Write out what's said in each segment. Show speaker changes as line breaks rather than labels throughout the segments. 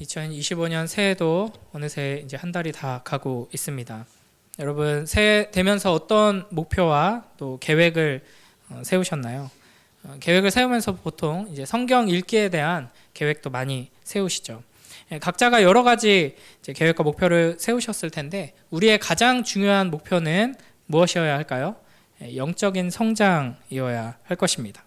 2025년 새해도 어느새 이제 한 달이 다 가고 있습니다. 여러분 새해 되면서 어떤 목표와 또 계획을 세우셨나요? 계획을 세우면서 보통 이제 성경 읽기에 대한 계획도 많이 세우시죠. 각자가 여러 가지 이제 계획과 목표를 세우셨을 텐데 우리의 가장 중요한 목표는 무엇이어야 할까요? 영적인 성장이어야 할 것입니다.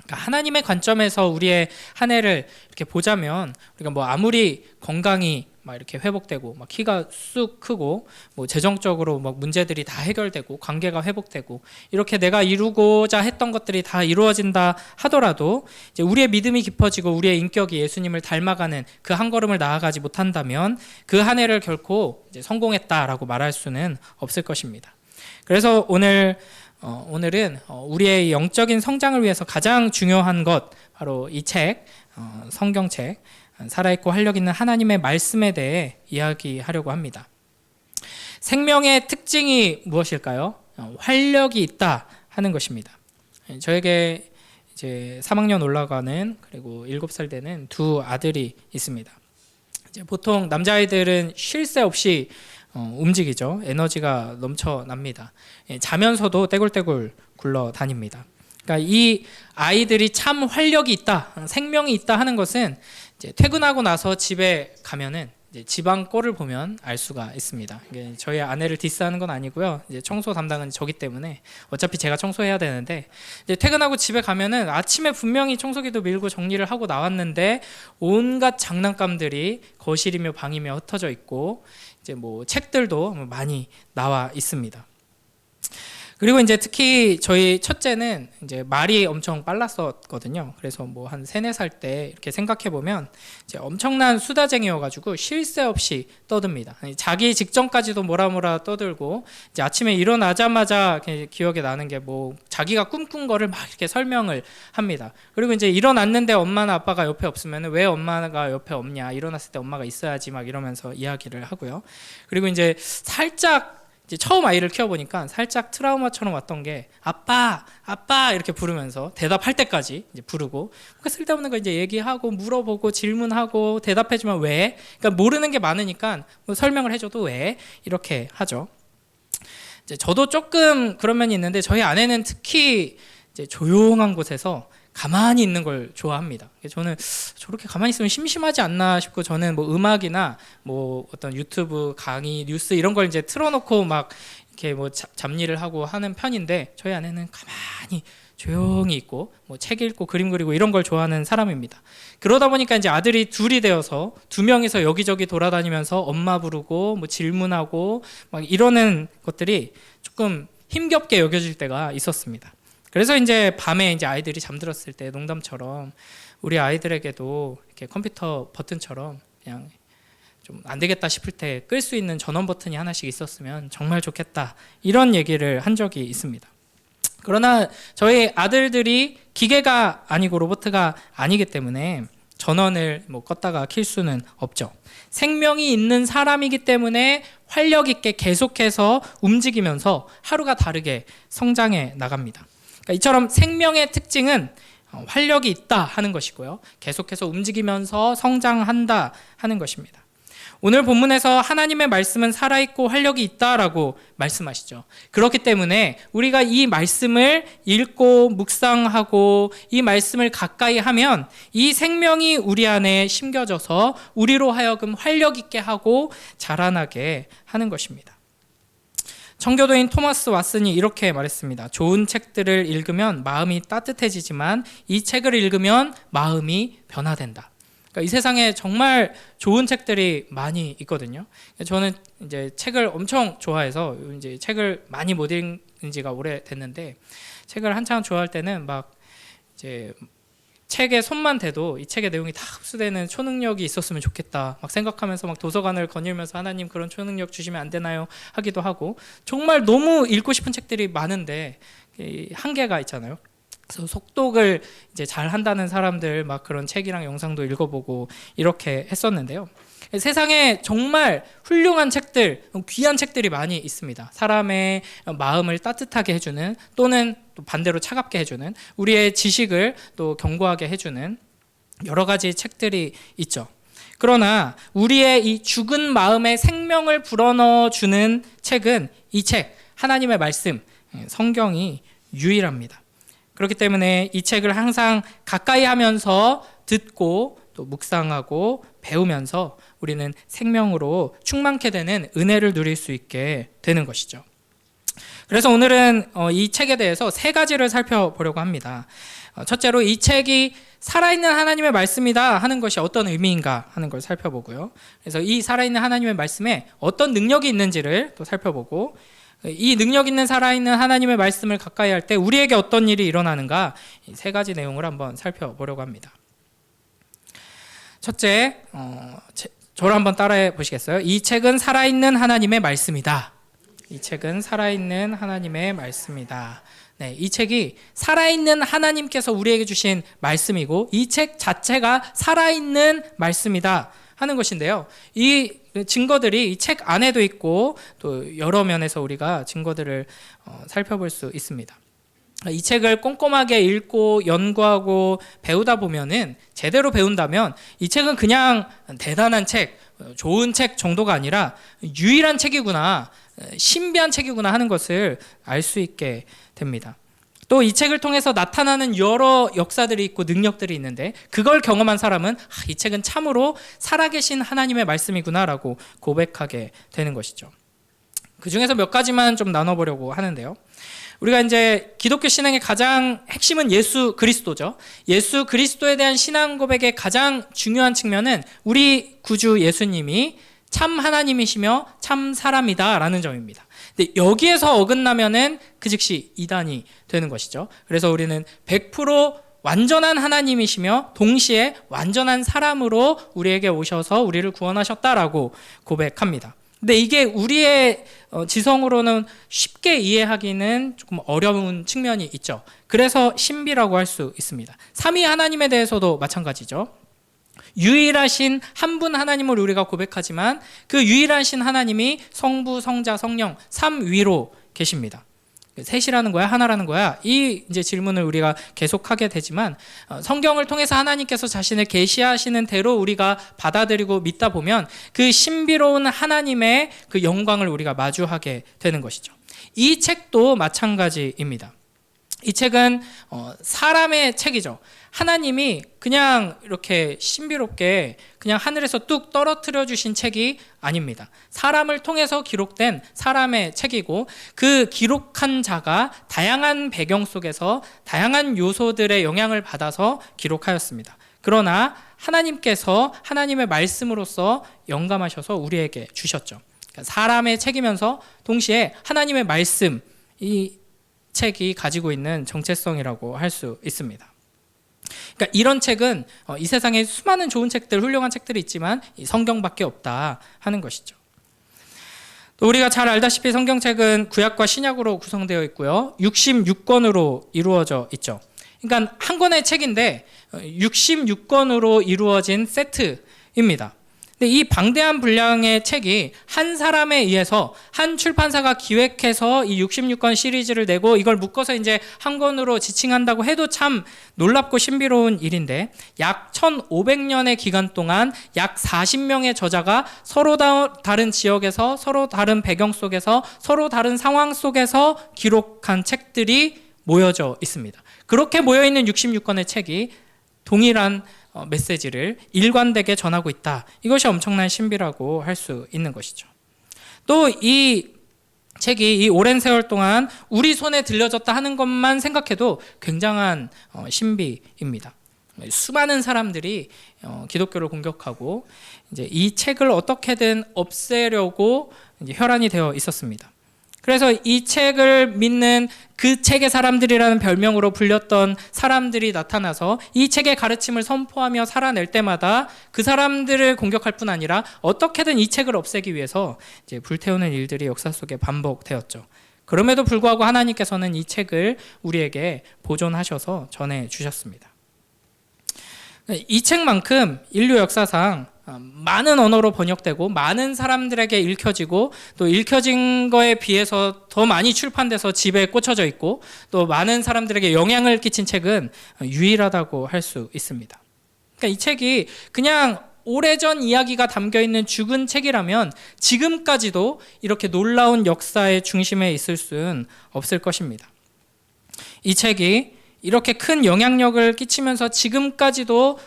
하나님의 관점에서 우리의 한 해를 이렇게 보자면 우리가 뭐 아무리 건강이 막 이렇게 회복되고 막 키가 쑥 크고 뭐 재정적으로 막 문제들이 다 해결되고 관계가 회복되고 이렇게 내가 이루고자 했던 것들이 다 이루어진다 하더라도 이제 우리의 믿음이 깊어지고 우리의 인격이 예수님을 닮아가는 그 한 걸음을 나아가지 못한다면 그 한 해를 결코 이제 성공했다라고 말할 수는 없을 것입니다. 그래서 오늘은 우리의 영적인 성장을 위해서 가장 중요한 것 바로 이 책, 성경책 살아있고 활력 있는 하나님의 말씀에 대해 이야기하려고 합니다. 생명의 특징이 무엇일까요? 활력이 있다 하는 것입니다. 저에게 이제 3학년 올라가는 그리고 7살 되는 두 아들이 있습니다. 이제 보통 남자아이들은 쉴 새 없이 움직이죠. 에너지가 넘쳐납니다. 자면서도 떼굴떼굴 굴러다닙니다. 그러니까 이 아이들이 참 활력이 있다, 생명이 있다 하는 것은 이제 퇴근하고 나서 집에 가면은 이제 집안 꼴을 보면 알 수가 있습니다. 저희 아내를 디스하는 건 아니고요. 이제 청소 담당은 저기 때문에 어차피 제가 청소해야 되는데 이제 퇴근하고 집에 가면은 아침에 분명히 청소기도 밀고 정리를 하고 나왔는데 온갖 장난감들이 거실이며 방이며 흩어져 있고 이제 뭐 책들도 많이 나와 있습니다. 그리고 이제 특히 저희 첫째는 이제 말이 엄청 빨랐었거든요. 그래서 뭐 한 3, 4살 때 이렇게 생각해 보면 이제 엄청난 수다쟁이여가지고 쉴 새 없이 떠듭니다. 자기 직전까지도 뭐라 떠들고 이제 아침에 일어나자마자 기억에 나는 게 뭐 자기가 꿈꾼 거를 막 이렇게 설명을 합니다. 그리고 이제 일어났는데 엄마나 아빠가 옆에 없으면 왜 엄마가 옆에 없냐? 일어났을 때 엄마가 있어야지 막 이러면서 이야기를 하고요. 그리고 이제 살짝 이제 처음 아이를 키워보니까 살짝 트라우마처럼 왔던 게 아빠 이렇게 부르면서 대답할 때까지 이제 부르고 그러니까 쓸데없는 거 이제 얘기하고 물어보고 질문하고 대답해주면 왜? 그러니까 모르는 게 많으니까 뭐 설명을 해줘도 왜? 이렇게 하죠. 이제 저도 조금 그런 면이 있는데 저희 아내는 특히 이제 조용한 곳에서 가만히 있는 걸 좋아합니다. 저는 저렇게 가만히 있으면 심심하지 않나 싶고 저는 뭐 음악이나 뭐 어떤 유튜브 강의, 뉴스 이런 걸 이제 틀어놓고 막 이렇게 뭐 잡일을 하고 하는 편인데 저희 아내는 가만히 조용히 있고 뭐 책 읽고 그림 그리고 이런 걸 좋아하는 사람입니다. 그러다 보니까 이제 아들이 둘이 되어서 두 명이서 여기저기 돌아다니면서 엄마 부르고 뭐 질문하고 막 이러는 것들이 조금 힘겹게 여겨질 때가 있었습니다. 그래서 이제 밤에 이제 아이들이 잠들었을 때 농담처럼 우리 아이들에게도 이렇게 컴퓨터 버튼처럼 그냥 좀 안 되겠다 싶을 때 끌 수 있는 전원 버튼이 하나씩 있었으면 정말 좋겠다 이런 얘기를 한 적이 있습니다. 그러나 저희 아들들이 기계가 아니고 로봇가 아니기 때문에 전원을 뭐 껐다가 킬 수는 없죠. 생명이 있는 사람이기 때문에 활력 있게 계속해서 움직이면서 하루가 다르게 성장해 나갑니다. 이처럼 생명의 특징은 활력이 있다 하는 것이고요. 계속해서 움직이면서 성장한다 하는 것입니다. 오늘 본문에서 하나님의 말씀은 살아있고 활력이 있다라고 말씀하시죠. 그렇기 때문에 우리가 이 말씀을 읽고 묵상하고 이 말씀을 가까이 하면 이 생명이 우리 안에 심겨져서 우리로 하여금 활력 있게 하고 자라나게 하는 것입니다. 청교도인 토마스 왓슨이 이렇게 말했습니다. 좋은 책들을 읽으면 마음이 따뜻해지지만 이 책을 읽으면 마음이 변화된다. 그러니까 이 세상에 정말 좋은 책들이 많이 있거든요. 저는 이제 책을 엄청 좋아해서 이제 책을 많이 못 읽은 지가 오래됐는데 책을 한창 좋아할 때는 막 이제 책에 손만 대도 이 책의 내용이 다 흡수되는 초능력이 있었으면 좋겠다 막 생각하면서 막 도서관을 거닐면서 하나님 그런 초능력 주시면 안 되나요 하기도 하고 정말 너무 읽고 싶은 책들이 많은데 한계가 있잖아요. 그래서 속독을 이제 잘 한다는 사람들 막 그런 책이랑 영상도 읽어보고 이렇게 했었는데요. 세상에 정말 훌륭한 책들, 귀한 책들이 많이 있습니다. 사람의 마음을 따뜻하게 해주는 또는 또 반대로 차갑게 해주는 우리의 지식을 또 견고하게 해주는 여러 가지 책들이 있죠. 그러나 우리의 이 죽은 마음에 생명을 불어넣어주는 책은 이 책, 하나님의 말씀, 성경이 유일합니다. 그렇기 때문에 이 책을 항상 가까이 하면서 듣고 또 묵상하고 배우면서 우리는 생명으로 충만케 되는 은혜를 누릴 수 있게 되는 것이죠. 그래서 오늘은 이 책에 대해서 세 가지를 살펴보려고 합니다. 첫째로 이 책이 살아있는 하나님의 말씀이다 하는 것이 어떤 의미인가 하는 걸 살펴보고요. 그래서 이 살아있는 하나님의 말씀에 어떤 능력이 있는지를 또 살펴보고, 이 능력 있는 살아있는 하나님의 말씀을 가까이 할 때 우리에게 어떤 일이 일어나는가, 이 세 가지 내용을 한번 살펴보려고 합니다. 첫째, 저를 한번 따라해 보시겠어요? 이 책은 살아있는 하나님의 말씀이다. 이 책은 살아있는 하나님의 말씀이다. 네, 이 책이 살아있는 하나님께서 우리에게 주신 말씀이고 이 책 자체가 살아있는 말씀이다 하는 것인데요. 이 증거들이 이 책 안에도 있고 또 여러 면에서 우리가 증거들을 살펴볼 수 있습니다. 이 책을 꼼꼼하게 읽고 연구하고 배우다 보면은, 제대로 배운다면 이 책은 그냥 대단한 책, 좋은 책 정도가 아니라 유일한 책이구나, 신비한 책이구나 하는 것을 알 수 있게 됩니다. 또 이 책을 통해서 나타나는 여러 역사들이 있고 능력들이 있는데 그걸 경험한 사람은 이 책은 참으로 살아계신 하나님의 말씀이구나라고 고백하게 되는 것이죠. 그 중에서 몇 가지만 좀 나눠보려고 하는데요. 우리가 이제 기독교 신앙의 가장 핵심은 예수 그리스도죠. 예수 그리스도에 대한 신앙 고백의 가장 중요한 측면은 우리 구주 예수님이 참 하나님이시며 참 사람이다라는 점입니다. 근데 여기에서 어긋나면은 그 즉시 이단이 되는 것이죠. 그래서 우리는 100% 완전한 하나님이시며 동시에 완전한 사람으로 우리에게 오셔서 우리를 구원하셨다라고 고백합니다. 근데 이게 우리의 지성으로는 쉽게 이해하기는 조금 어려운 측면이 있죠. 그래서 신비라고 할 수 있습니다. 삼위 하나님에 대해서도 마찬가지죠. 유일하신 한 분 하나님을 우리가 고백하지만 그 유일하신 하나님이 성부, 성자, 성령 삼위로 계십니다. 셋이라는 거야, 하나라는 거야? 이 이제 질문을 우리가 계속하게 되지만 성경을 통해서 하나님께서 자신을 계시하시는 대로 우리가 받아들이고 믿다 보면 그 신비로운 하나님의 그 영광을 우리가 마주하게 되는 것이죠. 이 책도 마찬가지입니다. 이 책은 사람의 책이죠. 하나님이 그냥 이렇게 신비롭게 그냥 하늘에서 뚝 떨어뜨려 주신 책이 아닙니다. 사람을 통해서 기록된 사람의 책이고 그 기록한 자가 다양한 배경 속에서 다양한 요소들의 영향을 받아서 기록하였습니다. 그러나 하나님께서 하나님의 말씀으로서 영감하셔서 우리에게 주셨죠. 그러니까 사람의 책이면서 동시에 하나님의 말씀, 이 책이 가지고 있는 정체성이라고 할 수 있습니다. 그러니까 이런 책은 이 세상에 수많은 좋은 책들, 훌륭한 책들이 있지만 이 성경밖에 없다 하는 것이죠. 또 우리가 잘 알다시피 성경책은 구약과 신약으로 구성되어 있고요. 66권으로 이루어져 있죠. 그러니까 한 권의 책인데 66권으로 이루어진 세트입니다. 근데 이 방대한 분량의 책이 한 사람에 의해서 한 출판사가 기획해서 이 66권 시리즈를 내고 이걸 묶어서 이제 한 권으로 지칭한다고 해도 참 놀랍고 신비로운 일인데, 약 1500년의 기간 동안 약 40명의 저자가 서로 다른 지역에서 서로 다른 배경 속에서 서로 다른 상황 속에서 기록한 책들이 모여져 있습니다. 그렇게 모여있는 66권의 책이 동일한 메시지를 일관되게 전하고 있다. 이것이 엄청난 신비라고 할 수 있는 것이죠. 또 이 책이 이 오랜 세월 동안 우리 손에 들려졌다 하는 것만 생각해도 굉장한 신비입니다. 수많은 사람들이 기독교를 공격하고 이제 이 책을 어떻게든 없애려고 이제 혈안이 되어 있었습니다. 그래서 이 책을 믿는 그 책의 사람들이라는 별명으로 불렸던 사람들이 나타나서 이 책의 가르침을 선포하며 살아낼 때마다 그 사람들을 공격할 뿐 아니라 어떻게든 이 책을 없애기 위해서 이제 불태우는 일들이 역사 속에 반복되었죠. 그럼에도 불구하고 하나님께서는 이 책을 우리에게 보존하셔서 전해주셨습니다. 이 책만큼 인류 역사상 많은 언어로 번역되고 많은 사람들에게 읽혀지고 또 읽혀진 거에 비해서 더 많이 출판돼서 집에 꽂혀져 있고 또 많은 사람들에게 영향을 끼친 책은 유일하다고 할 수 있습니다. 그러니까 이 책이 그냥 오래전 이야기가 담겨있는 죽은 책이라면 지금까지도 이렇게 놀라운 역사의 중심에 있을 수는 없을 것입니다. 이 책이 이렇게 큰 영향력을 끼치면서 지금까지도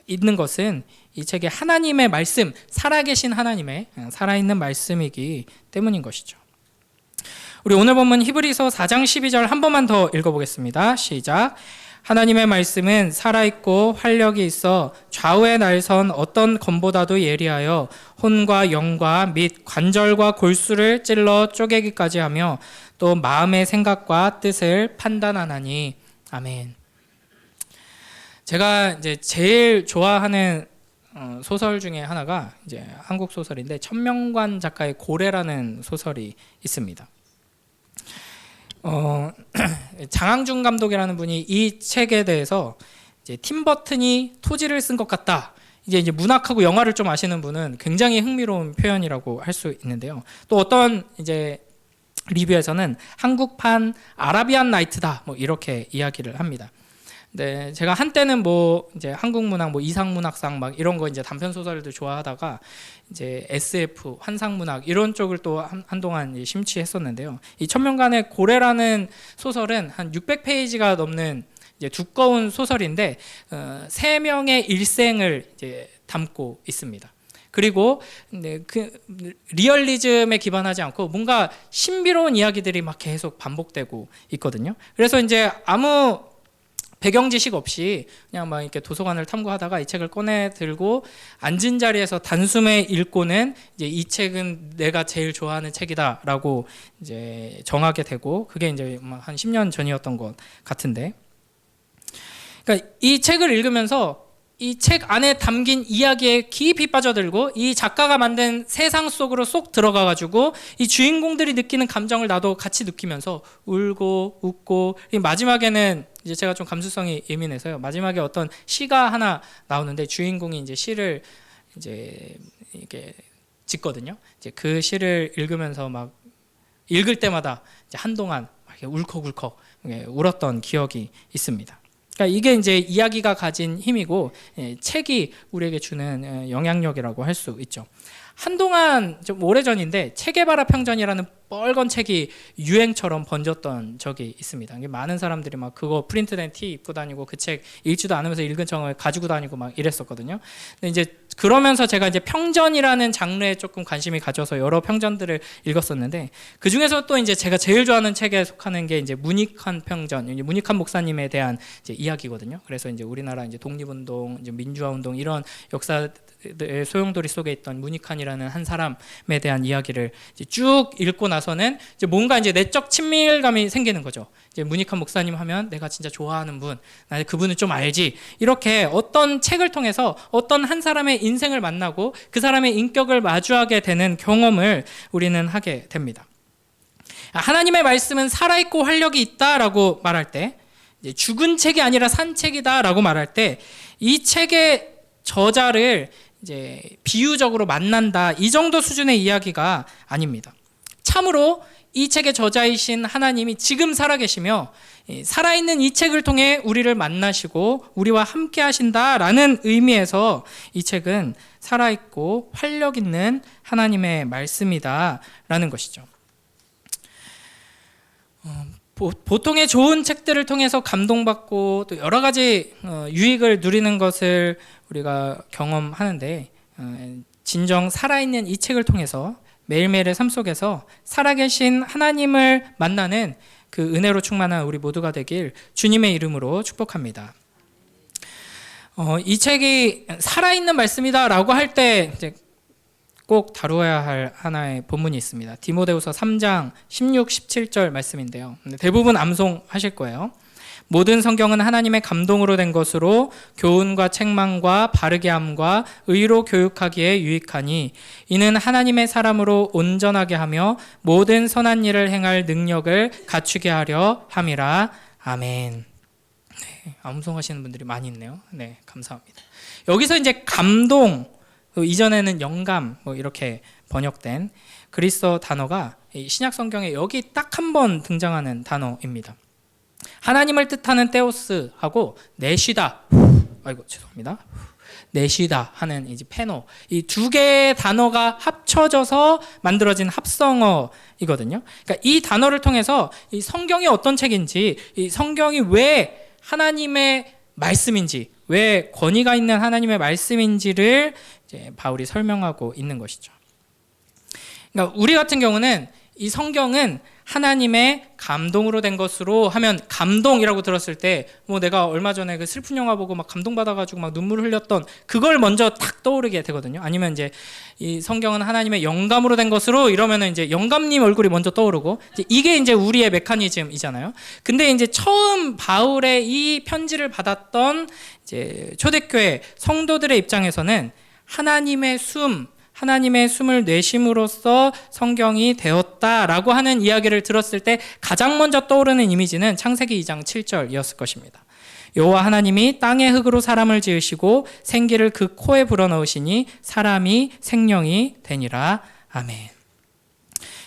있는 것은 이 책의 하나님의 말씀, 살아계신 하나님의 살아있는 말씀이기 때문인 것이죠. 우리 오늘 본문 히브리서 4장 12절 한 번만 더 읽어보겠습니다. 시작. 하나님의 말씀은 살아있고 활력이 있어 좌우에 날선 어떤 검보다도 예리하여 혼과 영과 및 관절과 골수를 찔러 쪼개기까지 하며 또 마음의 생각과 뜻을 판단하나니. 아멘. 제가 이제 제일 좋아하는 소설 중에 하나가 이제 한국 소설인데 천명관 작가의 고래라는 소설이 있습니다. 장항준 감독이라는 분이 이 책에 대해서 이제 팀 버튼이 토지를 쓴 것 같다. 이제 문학하고 영화를 좀 아시는 분은 굉장히 흥미로운 표현이라고 할 수 있는데요. 또 어떤 이제 리뷰에서는 한국판 아라비안 나이트다. 뭐 이렇게 이야기를 합니다. 네, 제가 한때는 뭐 이제 한국 문학, 뭐 이상문학상 막 이런 거 이제 단편 소설들 좋아하다가 이제 SF, 환상 문학 이런 쪽을 또 한동안 심취했었는데요. 이 천명관의 고래라는 소설은 한 600페이지가 넘는 이제 두꺼운 소설인데 3명의 일생을 이제 담고 있습니다. 그리고 그 리얼리즘에 기반하지 않고 뭔가 신비로운 이야기들이 막 계속 반복되고 있거든요. 그래서 이제 아무 배경 지식 없이 그냥 막 이렇게 도서관을 탐구하다가 이 책을 꺼내 들고 앉은 자리에서 단숨에 읽고는 이제 이 책은 내가 제일 좋아하는 책이다라고 이제 정하게 되고, 그게 이제 한 10년 전이었던 것 같은데, 그러니까 이 책을 읽으면서 이 책 안에 담긴 이야기에 깊이 빠져들고 이 작가가 만든 세상 속으로 쏙 들어가가지고 이 주인공들이 느끼는 감정을 나도 같이 느끼면서 울고 웃고, 마지막에는 이제 제가 좀 감수성이 예민해서요. 마지막에 어떤 시가 하나 나오는데 주인공이 이제 시를 이제 이게 짓거든요. 이제 그 시를 읽으면서 막 읽을 때마다 이제 한동안 막 울컥울컥 울었던 기억이 있습니다. 그러니까 이게 이제 이야기가 가진 힘이고 책이 우리에게 주는 영향력이라고 할 수 있죠. 한동안 좀 오래전인데 체게바라 평전이라는 뻘건 책이 유행처럼 번졌던 적이 있습니다. 많은 사람들이 막 그거 프린트된 티 입고 다니고 그 책 읽지도 않으면서 읽은 척을 가지고 다니고 막 이랬었거든요. 근데 이제 그러면서 제가 이제 평전이라는 장르에 조금 관심이 가져서 여러 평전들을 읽었었는데, 그 중에서 또 이제 제가 제일 좋아하는 책에 속하는 게 이제 문익환 평전, 문익환 목사님에 대한 이제 이야기거든요. 그래서 이제 우리나라 이제 독립운동, 이제 민주화운동 이런 역사 소용돌이 속에 있던 문익환이라는 한 사람에 대한 이야기를 이제 쭉 읽고 나서는 이제 뭔가 이제 내적 친밀감이 생기는 거죠. 이제 문익환 목사님 하면 내가 진짜 좋아하는 분, 나 그분을 좀 알지. 이렇게 어떤 책을 통해서 어떤 한 사람의 인생을 만나고 그 사람의 인격을 마주하게 되는 경험을 우리는 하게 됩니다. 하나님의 말씀은 살아있고 활력이 있다라고 말할 때, 이제 죽은 책이 아니라 산 책이다라고 말할 때, 이 책의 저자를 이제 비유적으로 만난다, 이 정도 수준의 이야기가 아닙니다. 참으로 이 책의 저자이신 하나님이 지금 살아계시며 살아있는 이 책을 통해 우리를 만나시고 우리와 함께 하신다라는 의미에서 이 책은 살아있고 활력 있는 하나님의 말씀이다라는 것이죠. 보통의 좋은 책들을 통해서 감동받고 또 여러 가지 유익을 누리는 것을 우리가 경험하는데, 진정 살아있는 이 책을 통해서 매일매일의 삶 속에서 살아계신 하나님을 만나는 그 은혜로 충만한 우리 모두가 되길 주님의 이름으로 축복합니다. 이 책이 살아있는 말씀이다라고 할 때 이제 꼭 다루어야 할 하나의 본문이 있습니다. 디모데후서 3장 16, 17절 말씀인데요. 대부분 암송하실 거예요. 모든 성경은 하나님의 감동으로 된 것으로 교훈과 책망과 바르게 함과 의로 교육하기에 유익하니 이는 하나님의 사람으로 온전하게 하며 모든 선한 일을 행할 능력을 갖추게 하려 함이라. 아멘. 네, 암송하시는 분들이 많이 있네요. 네, 감사합니다. 여기서 이제 감동, 이전에는 영감 뭐 이렇게 번역된 그리스어 단어가 신약 성경에 여기 딱 한 번 등장하는 단어입니다. 하나님을 뜻하는 테오스하고 내쉬다, 아이고 죄송합니다. 내쉬다 하는 이제 페노, 이 두 개의 단어가 합쳐져서 만들어진 합성어이거든요. 그러니까 이 단어를 통해서 이 성경이 어떤 책인지, 이 성경이 왜 하나님의 말씀인지, 왜 권위가 있는 하나님의 말씀인지를 이제 바울이 설명하고 있는 것이죠. 그러니까 우리 같은 경우는 이 성경은 하나님의 감동으로 된 것으로 하면, 감동이라고 들었을 때 뭐 내가 얼마 전에 그 슬픈 영화 보고 막 감동받아가지고 막 눈물 흘렸던 그걸 먼저 딱 떠오르게 되거든요. 아니면 이제 이 성경은 하나님의 영감으로 된 것으로 이러면은 이제 영감님 얼굴이 먼저 떠오르고, 이게 이제 우리의 메커니즘이잖아요. 근데 이제 처음 바울의 이 편지를 받았던 이제 초대교회 성도들의 입장에서는 하나님의 숨을 내심으로써 성경이 되었다라고 하는 이야기를 들었을 때 가장 먼저 떠오르는 이미지는 창세기 2장 7절이었을 것입니다. 여호와 하나님이 땅의 흙으로 사람을 지으시고 생기를 그 코에 불어넣으시니 사람이 생명이 되니라. 아멘.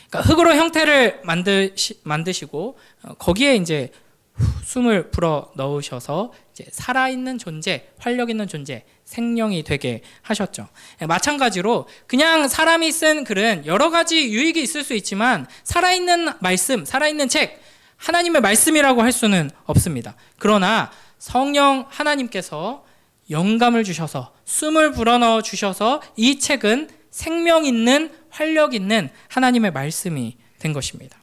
그러니까 흙으로 형태를 만드시고 거기에 이제 숨을 불어 넣으셔서 이제 살아있는 존재, 활력 있는 존재, 생명이 되게 하셨죠. 마찬가지로 그냥 사람이 쓴 글은 여러 가지 유익이 있을 수 있지만 살아있는 말씀, 살아있는 책, 하나님의 말씀이라고 할 수는 없습니다. 그러나 성령 하나님께서 영감을 주셔서 숨을 불어넣어 주셔서 이 책은 생명 있는, 활력 있는 하나님의 말씀이 된 것입니다.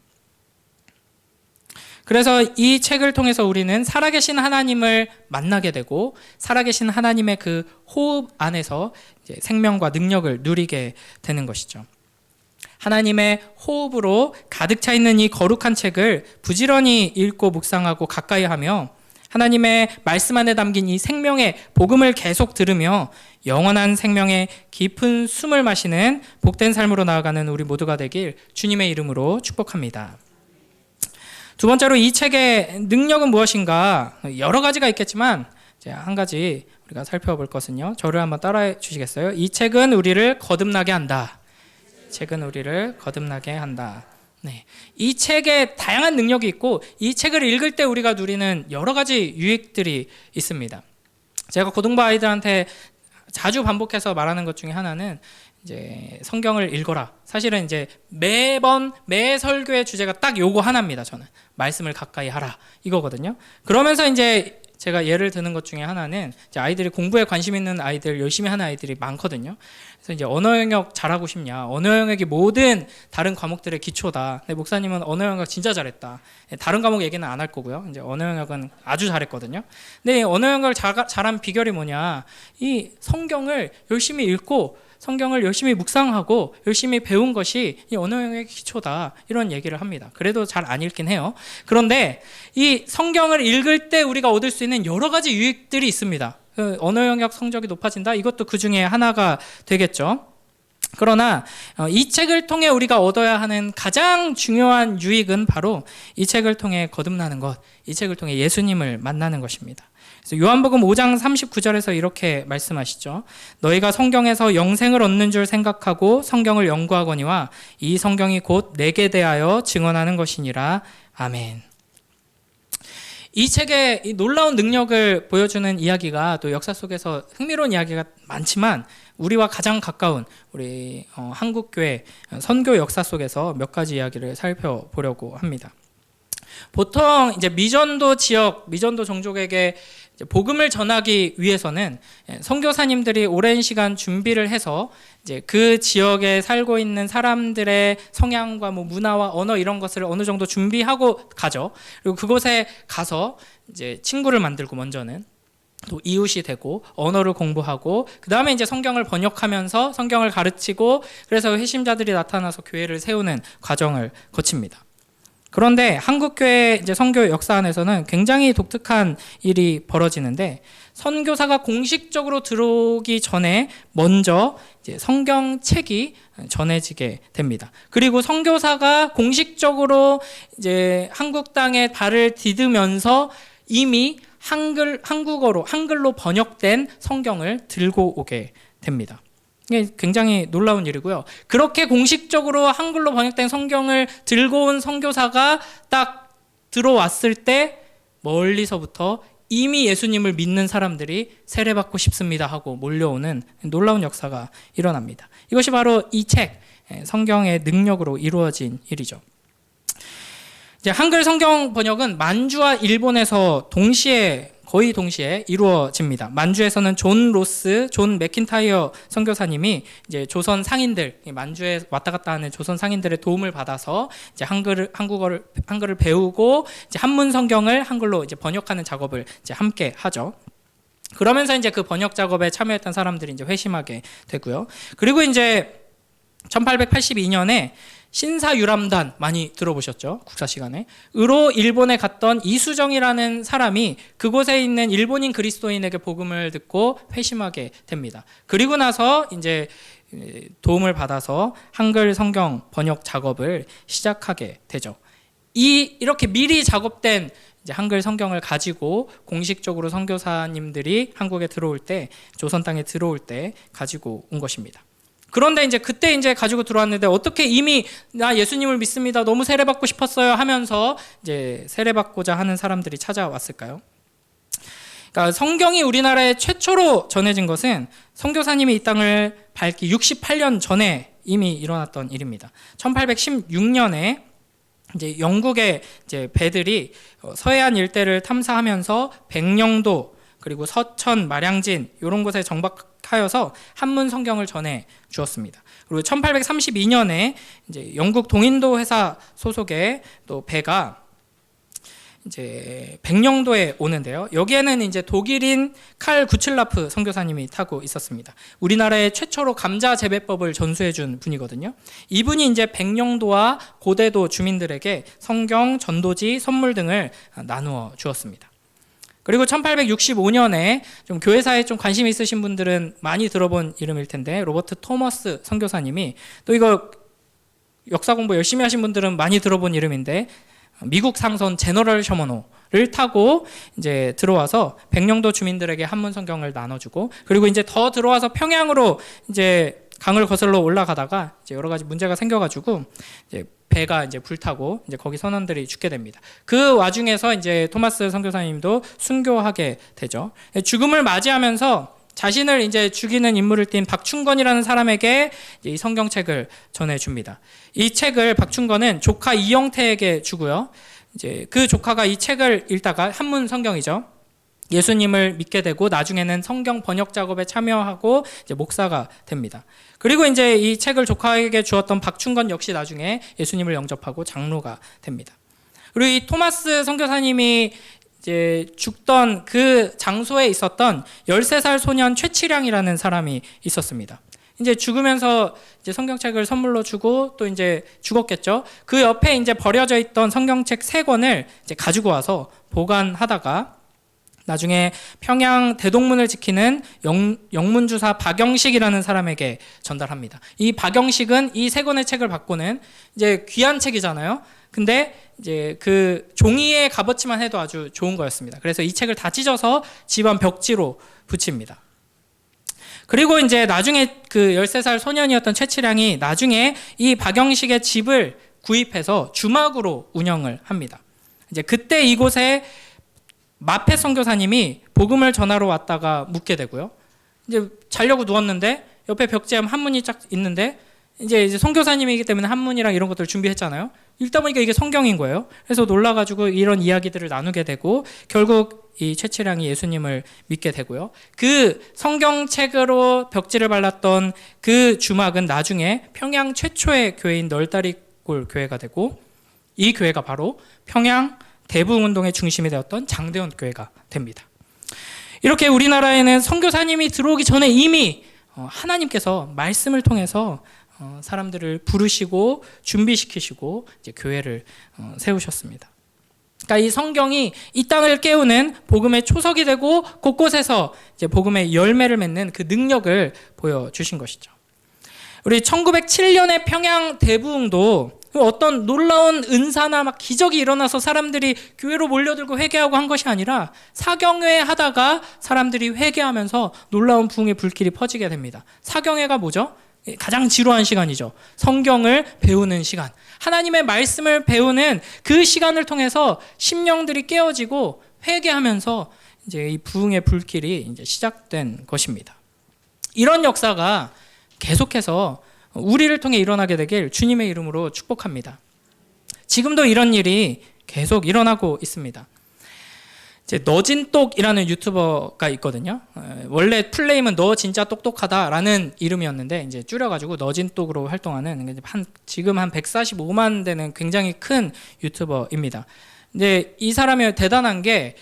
그래서 이 책을 통해서 우리는 살아계신 하나님을 만나게 되고 살아계신 하나님의 그 호흡 안에서 이제 생명과 능력을 누리게 되는 것이죠. 하나님의 호흡으로 가득 차 있는 이 거룩한 책을 부지런히 읽고 묵상하고 가까이 하며 하나님의 말씀 안에 담긴 이 생명의 복음을 계속 들으며 영원한 생명의 깊은 숨을 마시는 복된 삶으로 나아가는 우리 모두가 되길 주님의 이름으로 축복합니다. 두 번째로 이 책의 능력은 무엇인가? 여러 가지가 있겠지만 한 가지 우리가 살펴볼 것은요. 저를 한번 따라해 주시겠어요? 이 책은 우리를 거듭나게 한다. 책은 우리를 거듭나게 한다. 네. 이 책에 다양한 능력이 있고 이 책을 읽을 때 우리가 누리는 여러 가지 유익들이 있습니다. 제가 고등부 아이들한테 자주 반복해서 말하는 것 중에 하나는 이제 성경을 읽어라. 사실은 이제 매 설교의 주제가 딱 요거 하나입니다. 저는 말씀을 가까이 하라 이거거든요. 그러면서 이제 제가 예를 드는 것 중에 하나는 이제 아이들이 공부에 관심 있는 아이들, 열심히 하는 아이들이 많거든요. 그래서 이제 언어 영역 잘하고 싶냐? 언어 영역이 모든 다른 과목들의 기초다. 근데 목사님은 언어 영역 진짜 잘했다. 다른 과목 얘기는 안 할 거고요. 이제 언어 영역은 아주 잘했거든요. 근데 언어 영역을 잘한 비결이 뭐냐? 이 성경을 열심히 읽고 성경을 열심히 묵상하고 열심히 배운 것이 이 언어 영역의 기초다. 이런 얘기를 합니다. 그래도 잘 안 읽긴 해요. 그런데 이 성경을 읽을 때 우리가 얻을 수 있는 여러 가지 유익들이 있습니다. 그 언어 영역 성적이 높아진다. 이것도 그 중에 하나가 되겠죠. 그러나 이 책을 통해 우리가 얻어야 하는 가장 중요한 유익은 바로 이 책을 통해 거듭나는 것, 이 책을 통해 예수님을 만나는 것입니다. 그래서 요한복음 5장 39절에서 이렇게 말씀하시죠. 너희가 성경에서 영생을 얻는 줄 생각하고 성경을 연구하거니와 이 성경이 곧 내게 대하여 증언하는 것이니라. 아멘. 이 책의 이 놀라운 능력을 보여주는 이야기가 또 역사 속에서 흥미로운 이야기가 많지만 우리와 가장 가까운 우리 한국교회 선교 역사 속에서 몇 가지 이야기를 살펴보려고 합니다. 보통 이제 미전도 지역, 미전도 종족에게 복음을 전하기 위해서는 선교사님들이 오랜 시간 준비를 해서 이제 그 지역에 살고 있는 사람들의 성향과 뭐 문화와 언어 이런 것을 어느 정도 준비하고 가죠. 그리고 그곳에 가서 이제 친구를 만들고 먼저는 또 이웃이 되고 언어를 공부하고 그 다음에 이제 성경을 번역하면서 성경을 가르치고 그래서 회심자들이 나타나서 교회를 세우는 과정을 거칩니다. 그런데 한국교회 이제 선교 역사 안에서는 굉장히 독특한 일이 벌어지는데 선교사가 공식적으로 들어오기 전에 먼저 이제 성경책이 전해지게 됩니다. 그리고 선교사가 공식적으로 이제 한국 땅에 발을 디디면서 이미 한글로 번역된 성경을 들고 오게 됩니다. 이게 굉장히 놀라운 일이고요. 그렇게 공식적으로 한글로 번역된 성경을 들고 온 선교사가 딱 들어왔을 때 멀리서부터 이미 예수님을 믿는 사람들이 세례받고 싶습니다 하고 몰려오는 놀라운 역사가 일어납니다. 이것이 바로 이 책, 성경의 능력으로 이루어진 일이죠. 이제 한글 성경 번역은 만주와 일본에서 거의 동시에 이루어집니다. 만주에서는 존 로스, 존 맥킨타이어 선교사님이 이제 조선 상인들, 만주에 왔다 갔다 하는 조선 상인들의 도움을 받아서 이제 한글을 배우고 이제 한문 성경을 한글로 이제 번역하는 작업을 이제 함께 하죠. 그러면서 이제 그 번역 작업에 참여했던 사람들이 이제 회심하게 되고요. 그리고 이제 1882년에 신사유람단 많이 들어보셨죠? 국사 시간에. 으로 일본에 갔던 이수정이라는 사람이 그곳에 있는 일본인 그리스도인에게 복음을 듣고 회심하게 됩니다. 그리고 나서 이제 도움을 받아서 한글 성경 번역 작업을 시작하게 되죠. 이렇게 미리 작업된 이제 한글 성경을 가지고 공식적으로 선교사님들이 한국에 들어올 때, 조선 땅에 들어올 때 가지고 온 것입니다. 그런데 이제 그때 이제 가지고 들어왔는데 어떻게 이미 나 예수님을 믿습니다. 너무 세례받고 싶었어요 하면서 이제 세례받고자 하는 사람들이 찾아왔을까요? 그러니까 성경이 우리나라에 최초로 전해진 것은 선교사님이 이 땅을 밟기 68년 전에 이미 일어났던 일입니다. 1816년에 이제 영국의 이제 배들이 서해안 일대를 탐사하면서 백령도 그리고 서천, 마량진 이런 곳에 정박하여서 한문 성경을 전해 주었습니다. 그리고 1832년에 이제 영국 동인도 회사 소속의 또 배가 이제 백령도에 오는데요. 여기에는 이제 독일인 칼 구칠라프 선교사님이 타고 있었습니다. 우리나라의 최초로 감자 재배법을 전수해 준 분이거든요. 이분이 이제 백령도와 고대도 주민들에게 성경, 전도지, 선물 등을 나누어 주었습니다. 그리고 1865년에 좀 교회사에 좀 관심 있으신 분들은 많이 들어본 이름일 텐데 로버트 토머스 선교사님이 또 이거 역사 공부 열심히 하신 분들은 많이 들어본 이름인데 미국 상선 제너럴 셔머노를 타고 이제 들어와서 백령도 주민들에게 한문 성경을 나눠주고 그리고 이제 더 들어와서 평양으로 이제 강을 거슬러 올라가다가 이제 여러 가지 문제가 생겨가지고 이제 배가 이제 불타고 이제 거기 선원들이 죽게 됩니다. 그 와중에서 이제 토마스 선교사님도 순교하게 되죠. 죽음을 맞이하면서 자신을 이제 죽이는 인물을 띈 박충건이라는 사람에게 이 성경책을 전해줍니다. 이 책을 박충건은 조카 이영태에게 주고요. 이제 그 조카가 이 책을 읽다가 한문 성경이죠. 예수님을 믿게 되고 나중에는 성경 번역 작업에 참여하고 이제 목사가 됩니다. 그리고 이제 이 책을 조카에게 주었던 박충건 역시 나중에 예수님을 영접하고 장로가 됩니다. 그리고 이 토마스 선교사님이 이제 죽던 그 장소에 있었던 13살 소년 최치량이라는 사람이 있었습니다. 이제 죽으면서 이제 성경책을 선물로 주고 또 이제 죽었겠죠. 그 옆에 이제 버려져 있던 성경책 3권을 이제 가지고 와서 보관하다가 나중에 평양 대동문을 지키는 영문주사 박영식이라는 사람에게 전달합니다. 이 박영식은 이 3권의 책을 받고는 이제 귀한 책이잖아요. 근데 이제 그 종이의 값어치만 해도 아주 좋은 거였습니다. 그래서 이 책을 다 찢어서 집안 벽지로 붙입니다. 그리고 이제 나중에 그 13살 소년이었던 최치량이 나중에 이 박영식의 집을 구입해서 주막으로 운영을 합니다. 이제 그때 이곳에 마페 선교사님이 복음을 전하러 왔다가 묻게 되고요. 이제 자려고 누웠는데 옆에 벽지에 한문이 쫙 있는데 이제 선교사님이기 때문에 한문이랑 이런 것들을 준비했잖아요. 읽다 보니까 이게 성경인 거예요. 그래서 놀라가지고 이런 이야기들을 나누게 되고 결국 이 최치량이 예수님을 믿게 되고요. 그 성경책으로 벽지를 발랐던 그 주막은 나중에 평양 최초의 교회인 널다리골 교회가 되고 이 교회가 바로 평양 대부운동의 중심이 되었던 장대원 교회가 됩니다. 이렇게 우리나라에는 선교사님이 들어오기 전에 이미 하나님께서 말씀을 통해서 사람들을 부르시고 준비시키시고 이제 교회를 세우셨습니다. 그러니까 이 성경이 이 땅을 깨우는 복음의 초석이 되고 곳곳에서 이제 복음의 열매를 맺는 그 능력을 보여주신 것이죠. 우리 1907년에 평양 대부흥도 어떤 놀라운 은사나 막 기적이 일어나서 사람들이 교회로 몰려들고 회개하고 한 것이 아니라 사경회 하다가 사람들이 회개하면서 놀라운 부흥의 불길이 퍼지게 됩니다. 사경회가 뭐죠? 가장 지루한 시간이죠. 성경을 배우는 시간. 하나님의 말씀을 배우는 그 시간을 통해서 심령들이 깨어지고 회개하면서 이제 이 부흥의 불길이 이제 시작된 것입니다. 이런 역사가 계속해서 우리를 통해 일어나게 되길 주님의 이름으로 축복합니다. 지금도 이런 일이 계속 일어나고 있습니다. 이제 너진똑이라는 유튜버가 있거든요. 원래 풀네임은 너 진짜 똑똑하다라는 이름이었는데 이제 줄여가지고 너진똑으로 활동하는 지금 한 145만 되는 굉장히 큰 유튜버입니다. 근데 이 사람이 대단한 게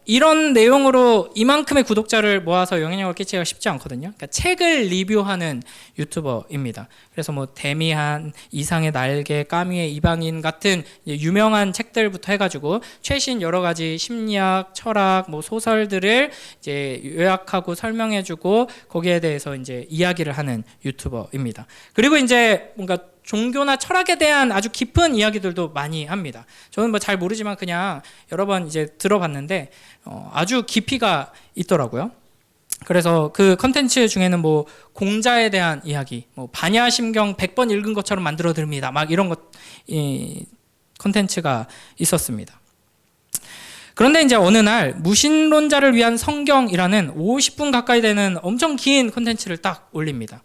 이런 내용으로 이만큼의 구독자를 모아서 영향력을 끼치기가 쉽지 않거든요. 그러니까 책을 리뷰하는 유튜버입니다. 그래서 뭐 데미안, 이상의 날개, 까미의 이방인 같은 유명한 책들부터 해가지고 최신 여러 가지 심리학, 철학, 뭐 소설들을 이제 요약하고 설명해주고 거기에 대해서 이제 이야기를 하는 유튜버입니다. 그리고 이제 뭔가 종교나 철학에 대한 아주 깊은 이야기들도 많이 합니다. 저는 뭐 잘 모르지만 그냥 여러 번 이제 들어봤는데 아주 깊이가 있더라고요. 그래서 그 컨텐츠 중에는 뭐 공자에 대한 이야기, 뭐 반야심경 100번 읽은 것처럼 만들어 드립니다. 막 이런 컨텐츠가 있었습니다. 그런데 이제 어느 날 무신론자를 위한 성경이라는 50분 가까이 되는 엄청 긴 컨텐츠를 딱 올립니다.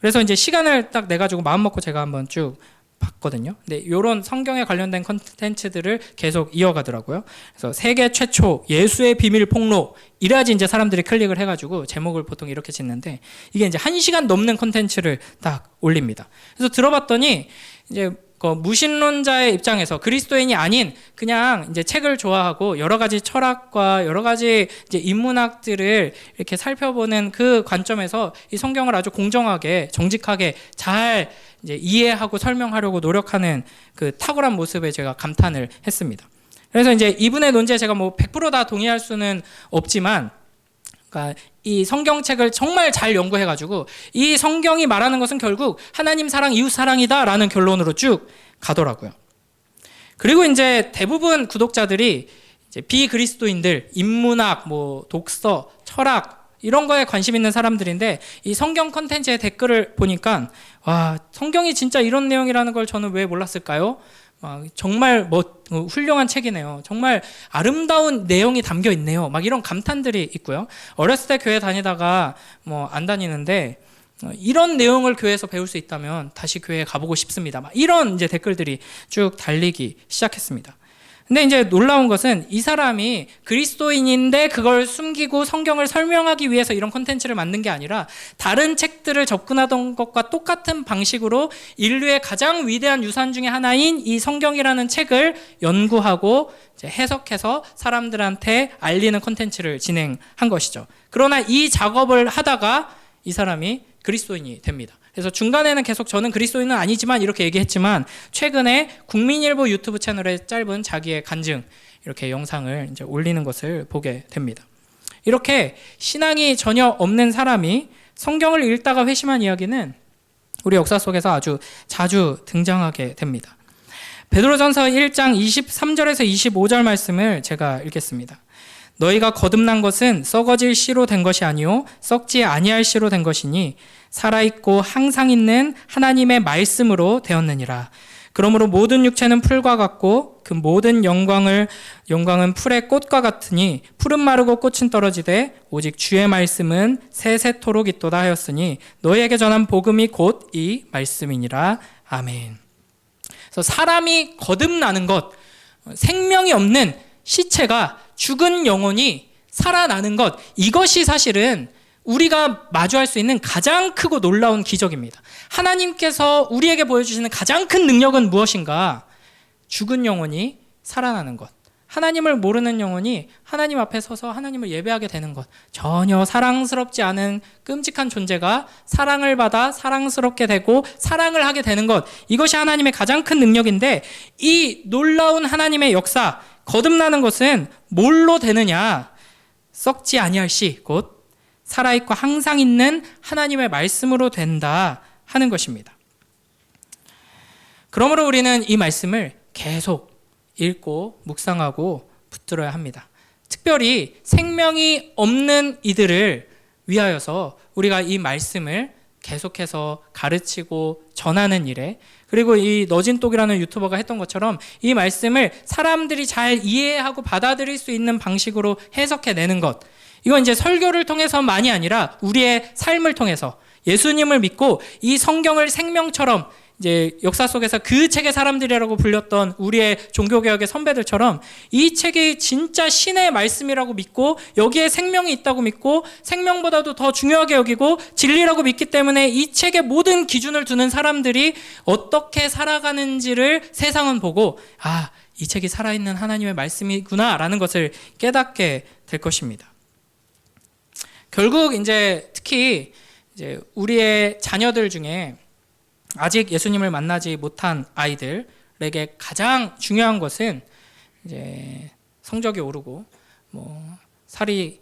그래서 이제 시간을 딱 내가지고 마음 먹고 제가 한번 쭉 봤거든요. 근데 이런 성경에 관련된 컨텐츠들을 계속 이어가더라고요. 그래서 세계 최초 예수의 비밀 폭로 이래야지 이제 사람들이 클릭을 해가지고 제목을 보통 이렇게 짓는데 이게 이제 1시간 넘는 컨텐츠를 딱 올립니다. 그래서 들어봤더니 이제 무신론자의 입장에서 그리스도인이 아닌 그냥 이제 책을 좋아하고 여러 가지 철학과 여러 가지 이제 인문학들을 이렇게 살펴보는 그 관점에서 이 성경을 아주 공정하게 정직하게 잘 이제 이해하고 설명하려고 노력하는 그 탁월한 모습에 제가 감탄을 했습니다. 그래서 이제 이분의 논지에 제가 뭐 100% 다 동의할 수는 없지만 그러니까 이 성경책을 정말 잘 연구해가지고 이 성경이 말하는 것은 결국 하나님 사랑, 이웃 사랑이다라는 결론으로 쭉 가더라고요. 그리고 이제 대부분 구독자들이 이제 비그리스도인들, 인문학, 뭐 독서, 철학 이런 거에 관심 있는 사람들인데 이 성경 컨텐츠의 댓글을 보니까 와, 성경이 진짜 이런 내용이라는 걸 저는 왜 몰랐을까요? 정말 훌륭한 책이네요. 정말 아름다운 내용이 담겨 있네요. 막 이런 감탄들이 있고요. 어렸을 때 교회 다니다가 뭐 안 다니는데 이런 내용을 교회에서 배울 수 있다면 다시 교회에 가보고 싶습니다. 막 이런 이제 댓글들이 쭉 달리기 시작했습니다. 근데 이제 놀라운 것은 이 사람이 그리스도인인데 그걸 숨기고 성경을 설명하기 위해서 이런 콘텐츠를 만든 게 아니라 다른 책들을 접근하던 것과 똑같은 방식으로 인류의 가장 위대한 유산 중에 하나인 이 성경이라는 책을 연구하고 이제 해석해서 사람들한테 알리는 콘텐츠를 진행한 것이죠. 그러나 이 작업을 하다가 이 사람이 그리스도인이 됩니다. 그래서 중간에는 계속 저는 그리스도인은 아니지만 이렇게 얘기했지만 최근에 국민일보 유튜브 채널에 짧은 자기의 간증 이렇게 영상을 이제 올리는 것을 보게 됩니다. 이렇게 신앙이 전혀 없는 사람이 성경을 읽다가 회심한 이야기는 우리 역사 속에서 아주 자주 등장하게 됩니다. 베드로전서 1장 23절에서 25절 말씀을 제가 읽겠습니다. 너희가 거듭난 것은 썩어질 씨로 된 것이 아니요 썩지 아니할 씨로 된 것이니 살아있고 항상 있는 하나님의 말씀으로 되었느니라. 그러므로 모든 육체는 풀과 같고 그 모든 영광은 풀의 꽃과 같으니 풀은 마르고 꽃은 떨어지되 오직 주의 말씀은 세세토록 있도다 하였으니 너희에게 전한 복음이 곧 이 말씀이니라. 아멘. 그래서 사람이 거듭나는 것, 생명이 없는 시체가 죽은 영혼이 살아나는 것, 이것이 사실은 우리가 마주할 수 있는 가장 크고 놀라운 기적입니다. 하나님께서 우리에게 보여주시는 가장 큰 능력은 무엇인가? 죽은 영혼이 살아나는 것. 하나님을 모르는 영혼이 하나님 앞에 서서 하나님을 예배하게 되는 것. 전혀 사랑스럽지 않은 끔찍한 존재가 사랑을 받아 사랑스럽게 되고 사랑을 하게 되는 것. 이것이 하나님의 가장 큰 능력인데 이 놀라운 하나님의 역사, 거듭나는 것은 뭘로 되느냐? 썩지 아니할 씨, 곧 살아있고 항상 있는 하나님의 말씀으로 된다 하는 것입니다. 그러므로 우리는 이 말씀을 계속 읽고 묵상하고 붙들어야 합니다. 특별히 생명이 없는 이들을 위하여서 우리가 이 말씀을 계속해서 가르치고 전하는 일에, 그리고 이 너진똑이라는 유튜버가 했던 것처럼 이 말씀을 사람들이 잘 이해하고 받아들일 수 있는 방식으로 해석해내는 것, 이건 이제 설교를 통해서만이 아니라 우리의 삶을 통해서 예수님을 믿고 이 성경을 생명처럼, 이제 역사 속에서 그 책의 사람들이라고 불렸던 우리의 종교개혁의 선배들처럼 이 책이 진짜 신의 말씀이라고 믿고 여기에 생명이 있다고 믿고 생명보다도 더 중요하게 여기고 진리라고 믿기 때문에 이 책의 모든 기준을 두는 사람들이 어떻게 살아가는지를 세상은 보고, 아, 이 책이 살아있는 하나님의 말씀이구나 라는 것을 깨닫게 될 것입니다. 결국 이제 특히 이제 우리의 자녀들 중에 아직 예수님을 만나지 못한 아이들에게 가장 중요한 것은 이제 성적이 오르고 뭐 살이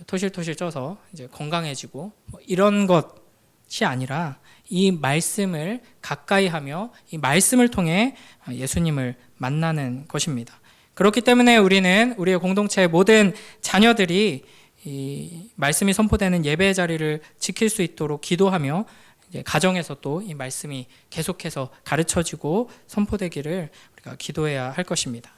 토실토실 쪄서 이제 건강해지고 뭐 이런 것이 아니라 이 말씀을 가까이 하며 이 말씀을 통해 예수님을 만나는 것입니다. 그렇기 때문에 우리는 우리의 공동체의 모든 자녀들이 이 말씀이 선포되는 예배의 자리를 지킬 수 있도록 기도하며 이제 가정에서 또 이 말씀이 계속해서 가르쳐지고 선포되기를 우리가 기도해야 할 것입니다.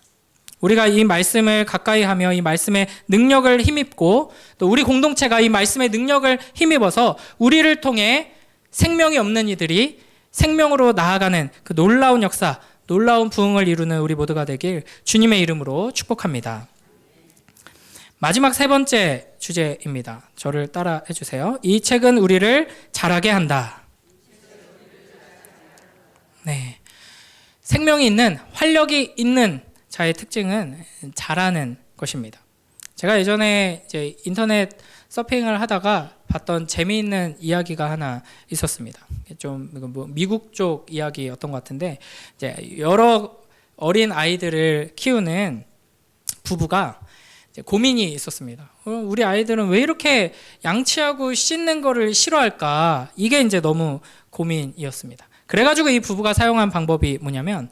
우리가 이 말씀을 가까이 하며 이 말씀의 능력을 힘입고 또 우리 공동체가 이 말씀의 능력을 힘입어서 우리를 통해 생명이 없는 이들이 생명으로 나아가는 그 놀라운 역사, 놀라운 부흥을 이루는 우리 모두가 되길 주님의 이름으로 축복합니다. 마지막 세 번째 주제입니다. 저를 따라 해주세요. 이 책은 우리를 자라게 한다. 네, 생명이 있는, 활력이 있는 자의 특징은 자라는 것입니다. 제가 예전에 이제 인터넷 서핑을 하다가 봤던 재미있는 이야기가 하나 있었습니다. 좀 뭐 미국 쪽 이야기였던 것 같은데, 이제 여러 어린 아이들을 키우는 부부가 이제 고민이 있었습니다. 우리 아이들은 왜 이렇게 양치하고 씻는 거를 싫어할까? 이게 이제 너무 고민이었습니다. 그래가지고 이 부부가 사용한 방법이 뭐냐면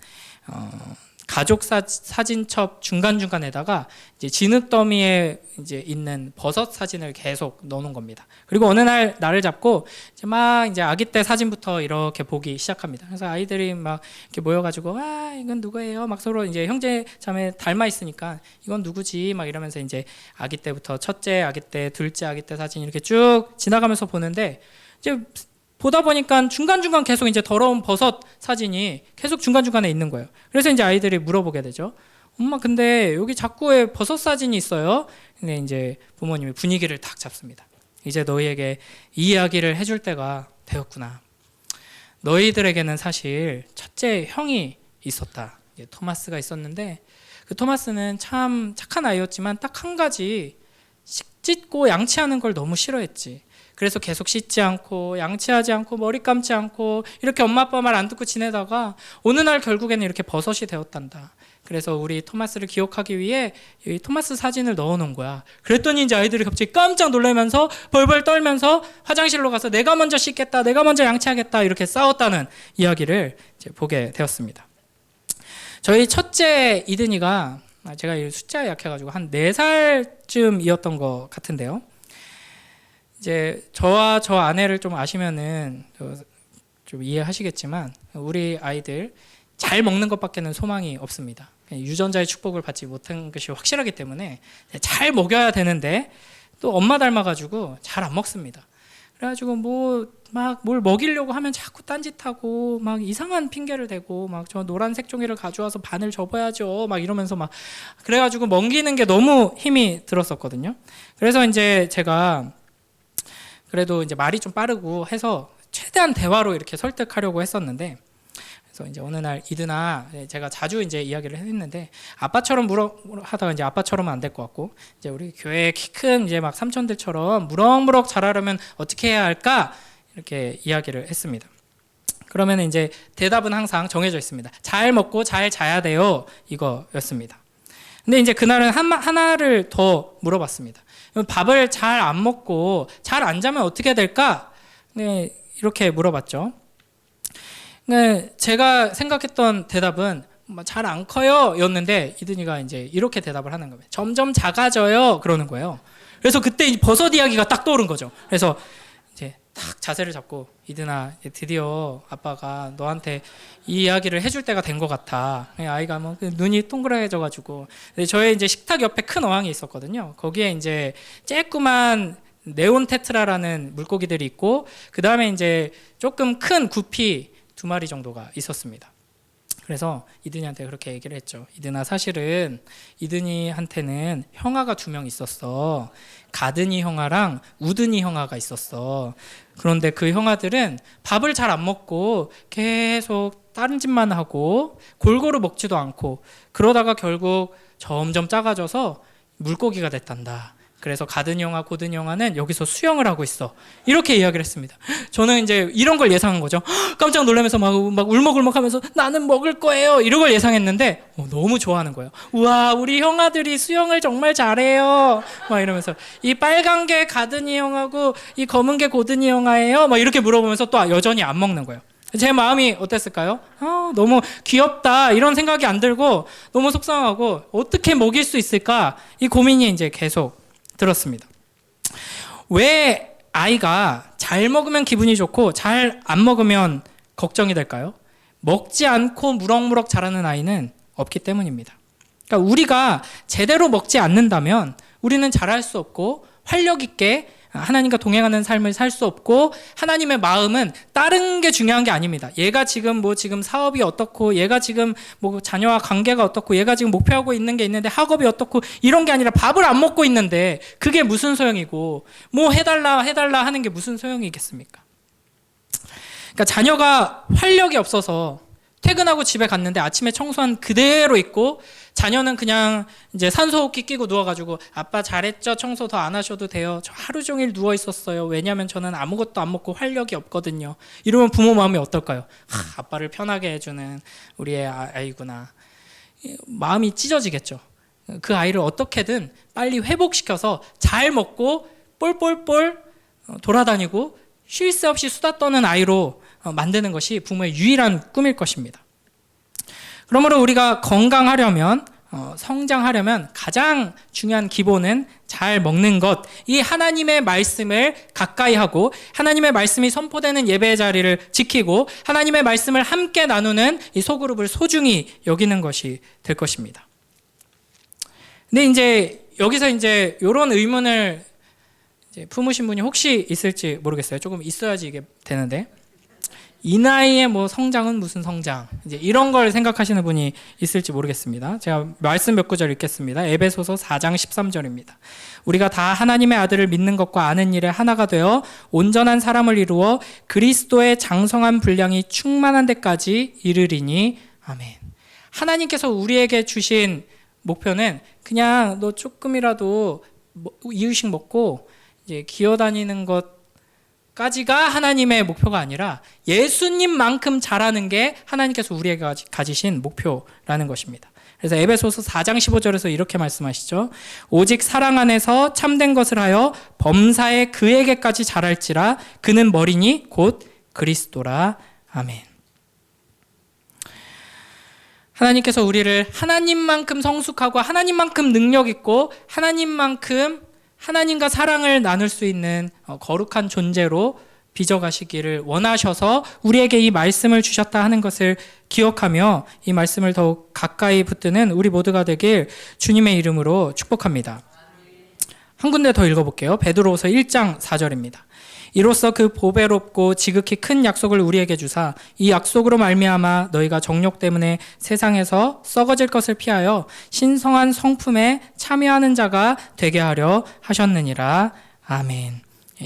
가족 사진첩 중간중간에다가 이제 진흙더미에 이제 있는 버섯 사진을 계속 넣어놓은 겁니다. 그리고 어느 날 나를 잡고 이제 막 이제 아기 때 사진부터 이렇게 보기 시작합니다. 그래서 아이들이 막 이렇게 모여가지고, 아, 이건 누구예요? 막 서로 이제 형제 자매 닮아 있으니까 이건 누구지? 막 이러면서 이제 아기 때부터 첫째 아기 때, 둘째 아기 때 사진 이렇게 쭉 지나가면서 보는데, 이제 보다 보니까 중간중간 계속 이제 더러운 버섯 사진이 계속 중간중간에 있는 거예요. 그래서 이제 아이들이 물어보게 되죠. 엄마, 근데 여기 자꾸 왜 버섯 사진이 있어요? 근데 이제 부모님이 분위기를 탁 잡습니다. 이제 너희에게 이 이야기를 해줄 때가 되었구나. 너희들에게는 사실 첫째 형이 있었다. 토마스가 있었는데 그 토마스는 참 착한 아이였지만 딱 한 가지, 씻고 양치하는 걸 너무 싫어했지. 그래서 계속 씻지 않고 양치하지 않고 머리 감지 않고 이렇게 엄마 아빠 말 안 듣고 지내다가 어느 날 결국에는 이렇게 버섯이 되었단다. 그래서 우리 토마스를 기억하기 위해 이 토마스 사진을 넣어놓은 거야. 그랬더니 이제 아이들이 갑자기 깜짝 놀라면서 벌벌 떨면서 화장실로 가서 내가 먼저 씻겠다, 내가 먼저 양치하겠다 이렇게 싸웠다는 이야기를 이제 보게 되었습니다. 저희 첫째 이든이가, 제가 이 숫자에 약해가지고 한 4살쯤이었던 것 같은데요. 이제 저와 저 아내를 좀 아시면은 좀 이해하시겠지만 우리 아이들 잘 먹는 것밖에는 소망이 없습니다. 유전자의 축복을 받지 못한 것이 확실하기 때문에 잘 먹여야 되는데 또 엄마 닮아가지고 잘 안 먹습니다. 그래가지고 뭐 막 뭘 먹이려고 하면 자꾸 딴짓하고 막 이상한 핑계를 대고 막 저 노란색 종이를 가져와서 반을 접어야죠 막 이러면서 막 그래가지고 먹이는 게 너무 힘이 들었었거든요. 그래서 이제 제가 그래도 이제 말이 좀 빠르고 해서 최대한 대화로 이렇게 설득하려고 했었는데, 그래서 이제 어느 날 이드나, 제가 자주 이제 이야기를 했는데 아빠처럼 하다가 이제 아빠처럼은 안 될 것 같고, 이제 우리 교회 키 큰 이제 막 삼촌들처럼 무럭무럭 자라려면 어떻게 해야 할까 이렇게 이야기를 했습니다. 그러면 이제 대답은 항상 정해져 있습니다. 잘 먹고 잘 자야 돼요, 이거였습니다. 근데 이제 그날은 하나를 더 물어봤습니다. 밥을 잘 안 먹고 잘 안 자면 어떻게 될까? 네, 이렇게 물어봤죠. 네, 제가 생각했던 대답은 잘 안 커요 였는데 이든이가 이제 이렇게 대답을 하는 거예요. 점점 작아져요 그러는 거예요. 그래서 그때 버섯 이야기가 딱 떠오른 거죠. 그래서 이제 딱 자세를 잡고, 이든아, 드디어 아빠가 너한테 이 이야기를 해줄 때가 된 것 같아. 아이가 뭐 눈이 동그래져가지고, 저의 이제 식탁 옆에 큰 어항이 있었거든요. 거기에 이제 쬐끄만 네온 테트라라는 물고기들이 있고, 그 다음에 이제 조금 큰 구피 2마리 정도가 있었습니다. 그래서 이든이한테 그렇게 얘기를 했죠. 이든아, 사실은 이든이한테는 형아가 2명 있었어. 가드니 형아랑 우드니 형아가 있었어. 그런데 그 형아들은 밥을 잘 안 먹고 계속 다른 짓만 하고 골고루 먹지도 않고, 그러다가 결국 점점 작아져서 물고기가 됐단다. 그래서 가든 영화, 고든 영화는 여기서 수영을 하고 있어. 이렇게 이야기를 했습니다. 저는 이제 이런 걸 예상한 거죠. 깜짝 놀라면서 막 울먹울먹 하면서 나는 먹을 거예요. 이런 걸 예상했는데 너무 좋아하는 거예요. 우와, 우리 형아들이 수영을 정말 잘해요. 막 이러면서 이 빨간 게 가든이 형하고 이 검은 게 고든이 형아예요. 막 이렇게 물어보면서 또 여전히 안 먹는 거예요. 제 마음이 어땠을까요? 너무 귀엽다 이런 생각이 안 들고 너무 속상하고 어떻게 먹일 수 있을까? 이 고민이 이제 계속 들었습니다. 왜 아이가 잘 먹으면 기분이 좋고 잘 안 먹으면 걱정이 될까요? 먹지 않고 무럭무럭 자라는 아이는 없기 때문입니다. 그러니까 우리가 제대로 먹지 않는다면 우리는 잘할 수 없고 활력 있게 하나님과 동행하는 삶을 살 수 없고, 하나님의 마음은 다른 게 중요한 게 아닙니다. 얘가 지금 지금 사업이 어떻고, 얘가 지금 자녀와 관계가 어떻고, 얘가 지금 목표하고 있는 게 있는데 학업이 어떻고, 이런 게 아니라 밥을 안 먹고 있는데 그게 무슨 소용이고, 해달라 하는 게 무슨 소용이겠습니까? 그러니까 자녀가 활력이 없어서 퇴근하고 집에 갔는데 아침에 청소한 그대로 있고, 자녀는 그냥 이제 산소호흡기 끼고 누워가지고 아빠 잘했죠? 청소 더 안 하셔도 돼요. 저 하루 종일 누워 있었어요. 왜냐하면 저는 아무것도 안 먹고 활력이 없거든요. 이러면 부모 마음이 어떨까요? 아빠를 편하게 해주는 우리의 아이구나. 마음이 찢어지겠죠. 그 아이를 어떻게든 빨리 회복시켜서 잘 먹고 볼볼볼 돌아다니고 쉴 새 없이 수다 떠는 아이로 만드는 것이 부모의 유일한 꿈일 것입니다. 그러므로 우리가 건강하려면, 성장하려면 가장 중요한 기본은 잘 먹는 것, 이 하나님의 말씀을 가까이 하고 하나님의 말씀이 선포되는 예배의 자리를 지키고 하나님의 말씀을 함께 나누는 이 소그룹을 소중히 여기는 것이 될 것입니다. 근데 이제 여기서 이제 이런 의문을 이제 품으신 분이 혹시 있을지 모르겠어요. 조금 있어야지 이게 되는데, 이 나이에 성장은 무슨 성장, 이제 이런 걸 생각하시는 분이 있을지 모르겠습니다. 제가 말씀 몇 구절 읽겠습니다. 에베소서 4장 13절입니다. 우리가 다 하나님의 아들을 믿는 것과 아는 일에 하나가 되어 온전한 사람을 이루어 그리스도의 장성한 분량이 충만한 데까지 이르리니 아멘. 하나님께서 우리에게 주신 목표는 그냥 너 조금이라도 이유식 먹고 이제 기어다니는 것까지가 하나님의 목표가 아니라 예수님만큼 잘하는 게 하나님께서 우리에게 가지신 목표라는 것입니다. 그래서 에베소서 4장 15절에서 이렇게 말씀하시죠. 오직 사랑 안에서 참된 것을 하여 범사에 그에게까지 자랄지라 그는 머리니 곧 그리스도라. 아멘. 하나님께서 우리를 하나님만큼 성숙하고 하나님만큼 능력 있고 하나님과 사랑을 나눌 수 있는 거룩한 존재로 빚어가시기를 원하셔서 우리에게 이 말씀을 주셨다 하는 것을 기억하며 이 말씀을 더욱 가까이 붙드는 우리 모두가 되길 주님의 이름으로 축복합니다. 한 군데 더 읽어볼게요. 베드로후서 1장 4절입니다. 이로써 그 보배롭고 지극히 큰 약속을 우리에게 주사 이 약속으로 말미암아 너희가 정욕 때문에 세상에서 썩어질 것을 피하여 신성한 성품에 참여하는 자가 되게 하려 하셨느니라. 아멘.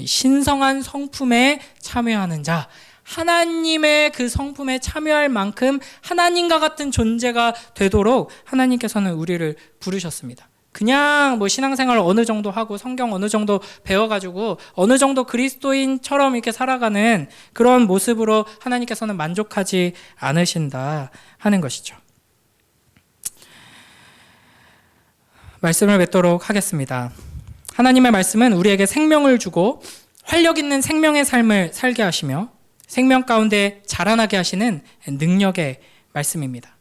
신성한 성품에 참여하는 자, 하나님의 그 성품에 참여할 만큼 하나님과 같은 존재가 되도록 하나님께서는 우리를 부르셨습니다. 그냥 신앙생활 어느 정도 하고 성경 어느 정도 배워가지고 어느 정도 그리스도인처럼 이렇게 살아가는 그런 모습으로 하나님께서는 만족하지 않으신다 하는 것이죠. 말씀을 맺도록 하겠습니다. 하나님의 말씀은 우리에게 생명을 주고 활력 있는 생명의 삶을 살게 하시며 생명 가운데 자라나게 하시는 능력의 말씀입니다.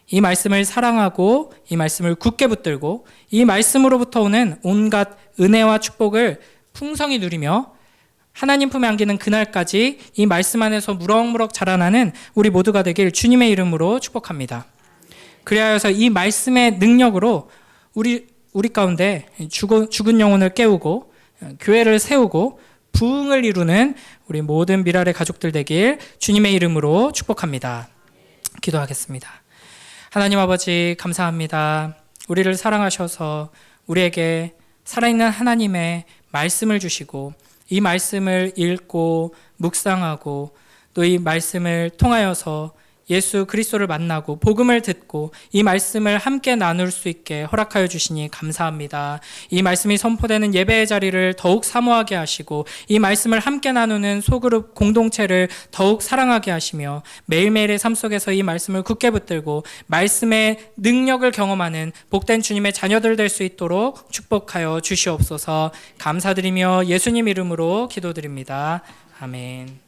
이 말씀을 사랑하고 이 말씀을 굳게 붙들고 이 말씀으로부터 오는 온갖 은혜와 축복을 풍성히 누리며 하나님 품에 안기는 그날까지 이 말씀 안에서 무럭무럭 자라나는 우리 모두가 되길 주님의 이름으로 축복합니다. 그리하여서 이 말씀의 능력으로 우리 가운데 죽은 영혼을 깨우고 교회를 세우고 부흥을 이루는 우리 모든 미랄의 가족들 되길 주님의 이름으로 축복합니다. 기도하겠습니다. 하나님 아버지 감사합니다. 우리를 사랑하셔서 우리에게 살아있는 하나님의 말씀을 주시고 이 말씀을 읽고 묵상하고 또 이 말씀을 통하여서 예수 그리스도를 만나고 복음을 듣고 이 말씀을 함께 나눌 수 있게 허락하여 주시니 감사합니다. 이 말씀이 선포되는 예배의 자리를 더욱 사모하게 하시고 이 말씀을 함께 나누는 소그룹 공동체를 더욱 사랑하게 하시며 매일매일의 삶 속에서 이 말씀을 굳게 붙들고 말씀의 능력을 경험하는 복된 주님의 자녀들 될 수 있도록 축복하여 주시옵소서. 감사드리며 예수님 이름으로 기도드립니다. 아멘.